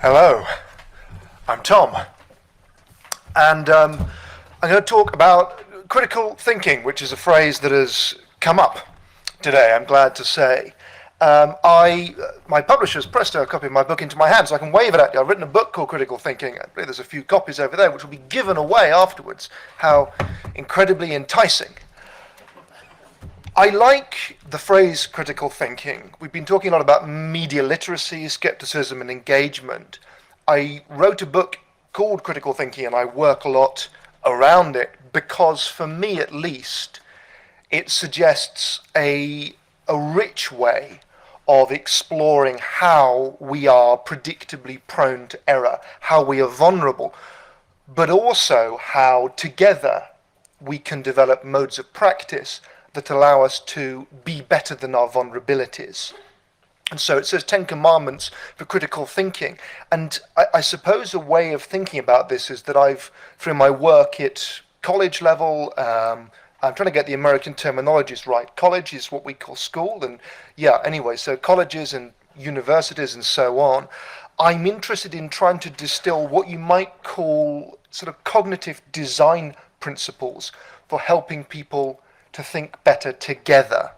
Hello, I'm Tom, and I'm going to talk about critical thinking, which is a phrase that has come up today, I'm glad to say. My publishers pressed a copy of my book into my hand, so I can wave it at you. I've written a book called Critical Thinking. I believe there's a few copies over there, which will be given away afterwards. How incredibly enticing. I like the phrase critical thinking. We've been talking a lot about media literacy, skepticism, and engagement. I wrote a book called Critical Thinking, and I work a lot around it because, for me at least, it suggests a rich way of exploring how we are predictably prone to error, how we are vulnerable, but also how together we can develop modes of practice that allow us to be better than our vulnerabilities. And so it says 10 commandments for critical thinking. And I suppose a way of thinking about this is that I've, through my work at college level, I'm trying to get the American terminologies right. College is what we call school. And anyway, so colleges and universities and so on. I'm interested in trying to distill what you might call sort of cognitive design principles for helping people to think better together.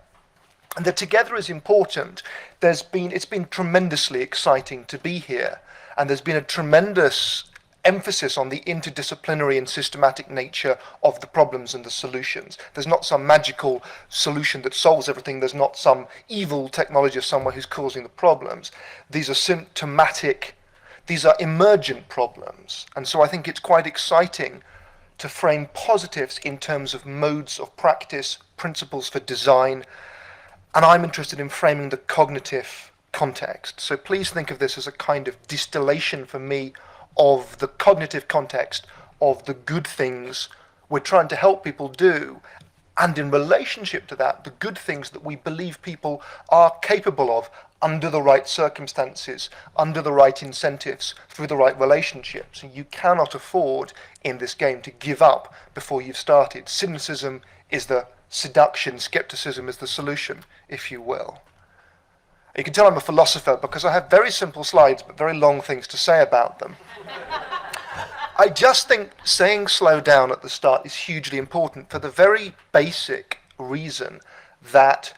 And the together is important. It's been tremendously exciting to be here, and there's been a tremendous emphasis on the interdisciplinary and systematic nature of the problems and the solutions. There's not some magical solution that solves everything. There's not some evil technologist somewhere who's causing the problems. These are symptomatic, these are emergent problems. And so I think it's quite exciting to frame positives in terms of modes of practice, principles for design, and I'm interested in framing the cognitive context. So please think of this as a kind of distillation for me of the cognitive context of the good things we're trying to help people do, and in relationship to that, the good things that we believe people are capable of under the right circumstances, under the right incentives, through the right relationships. And you cannot afford in this game to give up before you've started. Cynicism is the seduction, skepticism is the solution, if you will. You can tell I'm a philosopher because I have very simple slides but very long things to say about them. I just think saying slow down at the start is hugely important for the very basic reason that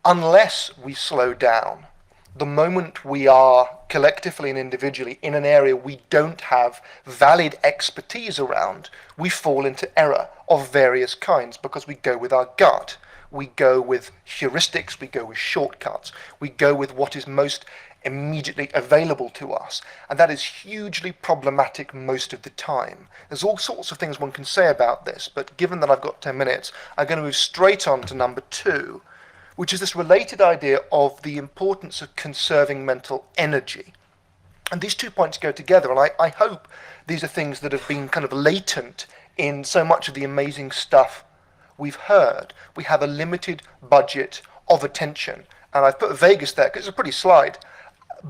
unless we slow down, the moment we are collectively and individually in an area we don't have valid expertise around, we fall into error of various kinds because we go with our gut. We go with heuristics, we go with shortcuts, we go with what is most immediately available to us. And that is hugely problematic most of the time. There's all sorts of things one can say about this, but given that I've got 10 minutes, I'm going to move straight on to number 2, which is this related idea of the importance of conserving mental energy. And these 2 points go together, and I hope these are things that have been kind of latent in so much of the amazing stuff we've heard. We have a limited budget of attention, and I've put Vegas there because it's a pretty slide,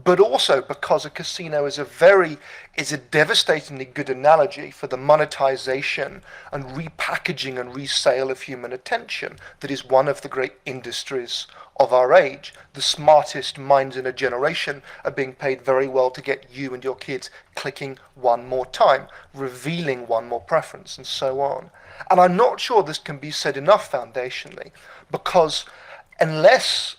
but also because a casino is a devastatingly good analogy for the monetization and repackaging and resale of human attention that is one of the great industries of our age. The smartest minds in a generation are being paid very well to get you and your kids clicking one more time, revealing one more preference, and so on. And I'm not sure this can be said enough foundationally, because unless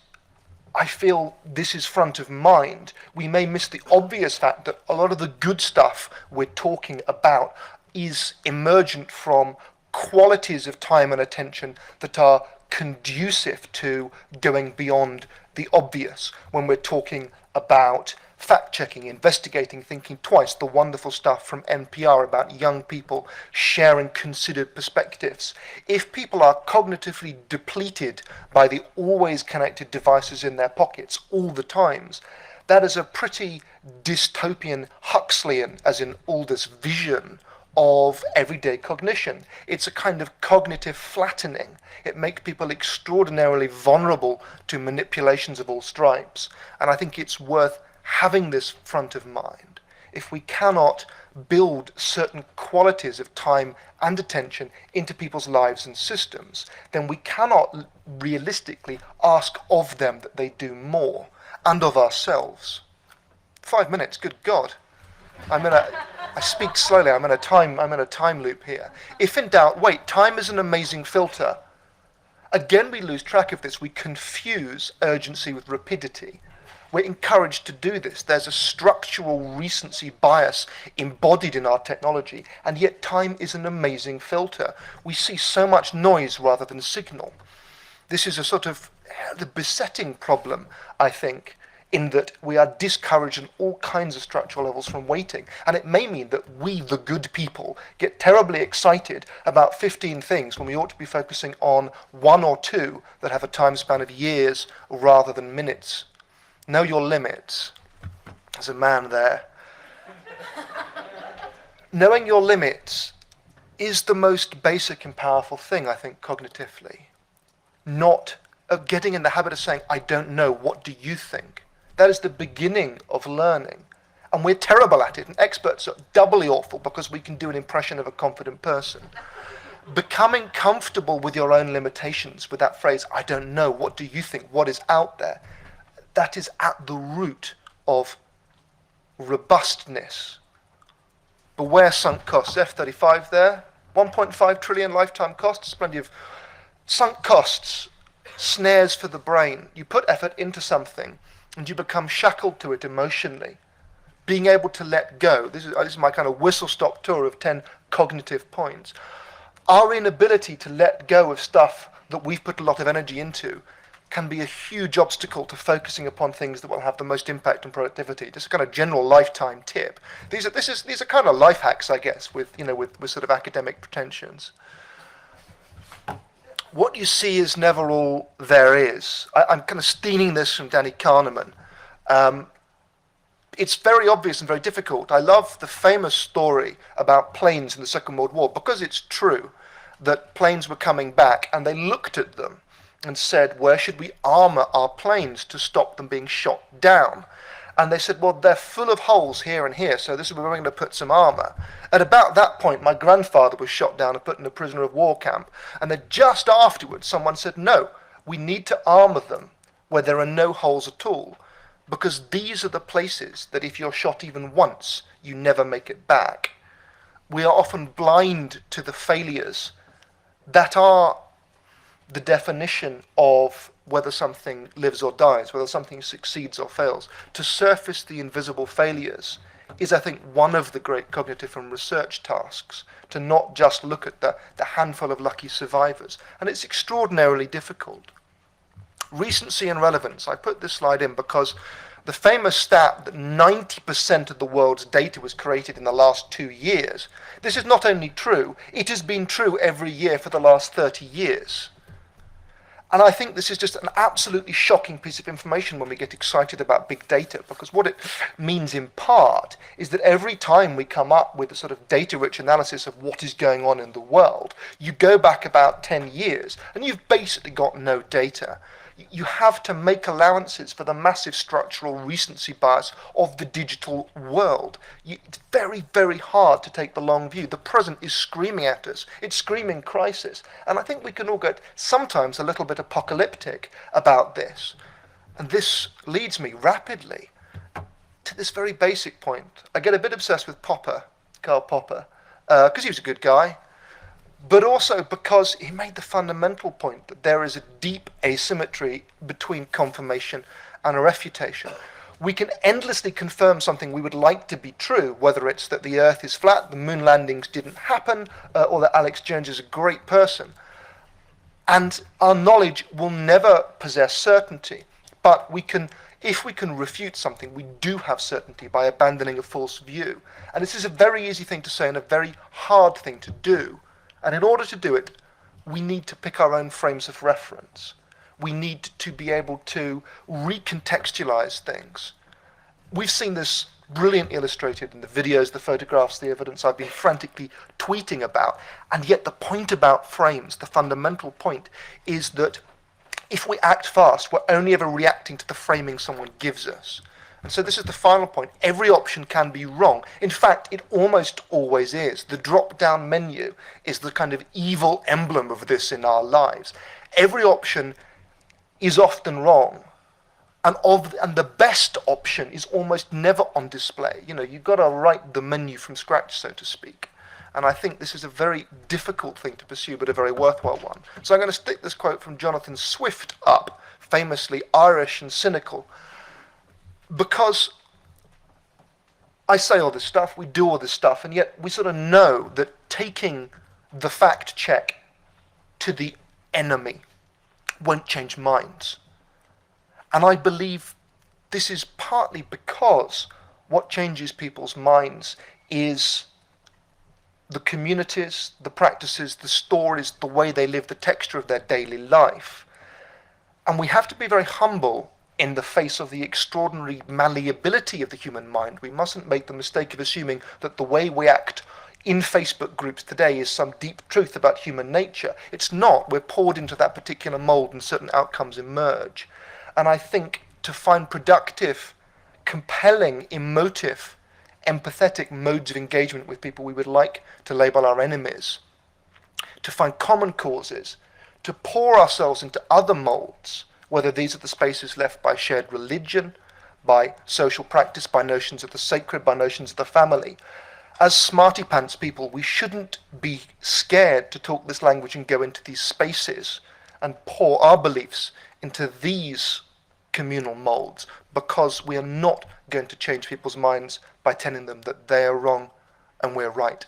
I feel this is front of mind, we may miss the obvious fact that a lot of the good stuff we're talking about is emergent from qualities of time and attention that are conducive to going beyond the obvious when we're talking about fact-checking, investigating, thinking twice, the wonderful stuff from NPR about young people sharing considered perspectives. If people are cognitively depleted by the always connected devices in their pockets all the times, that is a pretty dystopian Huxleyan, as in Aldous vision, of everyday cognition. It's a kind of cognitive flattening. It makes people extraordinarily vulnerable to manipulations of all stripes. And I think it's worth having this front of mind. If we cannot build certain qualities of time and attention into people's lives and systems, then we cannot realistically ask of them that they do more, and of ourselves. 5 minutes, good God. I speak slowly. I'm in a time loop here. If in doubt, wait. Time is an amazing filter. Again, we lose track of this. We confuse urgency with rapidity. We're encouraged to do this. There's a structural recency bias embodied in our technology, and yet time is an amazing filter. We see so much noise rather than signal. This is a sort of the besetting problem, I think, in that we are discouraged on all kinds of structural levels from waiting. And it may mean that we, the good people, get terribly excited about 15 things when we ought to be focusing on one or two that have a time span of years rather than minutes. Know your limits. There's a man there. Knowing your limits is the most basic and powerful thing, I think, cognitively. Not getting in the habit of saying, I don't know, what do you think? That is the beginning of learning. And we're terrible at it, and experts are doubly awful because we can do an impression of a confident person. Becoming comfortable with your own limitations, with that phrase, I don't know, what do you think, what is out there, that is at the root of robustness. Beware sunk costs. F-35 there, 1.5 trillion lifetime costs, plenty of sunk costs, snares for the brain. You put effort into something, and you become shackled to it emotionally. Being able to let go. This is my kind of whistle-stop tour of 10 cognitive points. Our inability to let go of stuff that we've put a lot of energy into can be a huge obstacle to focusing upon things that will have the most impact on productivity. Just a kind of general lifetime tip. These are kind of life hacks, I guess, with sort of academic pretensions. What you see is never all there is. I'm kind of stealing this from Danny Kahneman. It's very obvious and very difficult. I love the famous story about planes in the Second World War because it's true that planes were coming back and they looked at them and said, where should we armor our planes to stop them being shot down? And they said, well, they're full of holes here and here, so this is where we're going to put some armor. At about that point, my grandfather was shot down and put in a prisoner of war camp. And then just afterwards, someone said, no, we need to armor them where there are no holes at all. Because these are the places that if you're shot even once, you never make it back. We are often blind to the failures that are the definition of whether something lives or dies, whether something succeeds or fails. To surface the invisible failures is, I think, one of the great cognitive and research tasks, to not just look at the handful of lucky survivors. And it's extraordinarily difficult. Recency and relevance. I put this slide in because the famous stat that 90% of the world's data was created in the last 2 years, this is not only true, it has been true every year for the last 30 years. And I think this is just an absolutely shocking piece of information when we get excited about big data, because what it means in part is that every time we come up with a sort of data-rich analysis of what is going on in the world, you go back about 10 years and you've basically got no data. You have to make allowances for the massive structural recency bias of the digital world. It's very, very hard to take the long view. The present is screaming at us. It's screaming crisis. And I think we can all get sometimes a little bit apocalyptic about this. And this leads me rapidly to this very basic point. I get a bit obsessed with Popper, Karl Popper, because he was a good guy. But also because he made the fundamental point that there is a deep asymmetry between confirmation and a refutation. We can endlessly confirm something we would like to be true, whether it's that the Earth is flat, the moon landings didn't happen, or that Alex Jones is a great person. And our knowledge will never possess certainty. But if we can refute something, we do have certainty by abandoning a false view. And this is a very easy thing to say and a very hard thing to do. And in order to do it, we need to pick our own frames of reference. We need to be able to recontextualize things. We've seen this brilliantly illustrated in the videos, the photographs, the evidence I've been frantically tweeting about. And yet the point about frames, the fundamental point, is that if we act fast, we're only ever reacting to the framing someone gives us. And so this is the final point. Every option can be wrong. In fact, it almost always is. The drop-down menu is the kind of evil emblem of this in our lives. Every option is often wrong. And the best option is almost never on display. You know, you've got to write the menu from scratch, so to speak. And I think this is a very difficult thing to pursue, but a very worthwhile one. So I'm going to stick this quote from Jonathan Swift up, famously Irish and cynical, because I say all this stuff, we do all this stuff, and yet we sort of know that taking the fact check to the enemy won't change minds. And I believe this is partly because what changes people's minds is the communities, the practices, the stories, the way they live, the texture of their daily life. And we have to be very humble in the face of the extraordinary malleability of the human mind. We mustn't make the mistake of assuming that the way we act in Facebook groups today is some deep truth about human nature. It's not. We're poured into that particular mold and certain outcomes emerge. And I think to find productive, compelling, emotive, empathetic modes of engagement with people we would like to label our enemies, to find common causes, to pour ourselves into other molds, whether these are the spaces left by shared religion, by social practice, by notions of the sacred, by notions of the family. As smarty pants people, we shouldn't be scared to talk this language and go into these spaces and pour our beliefs into these communal molds, because we are not going to change people's minds by telling them that they are wrong and we're right.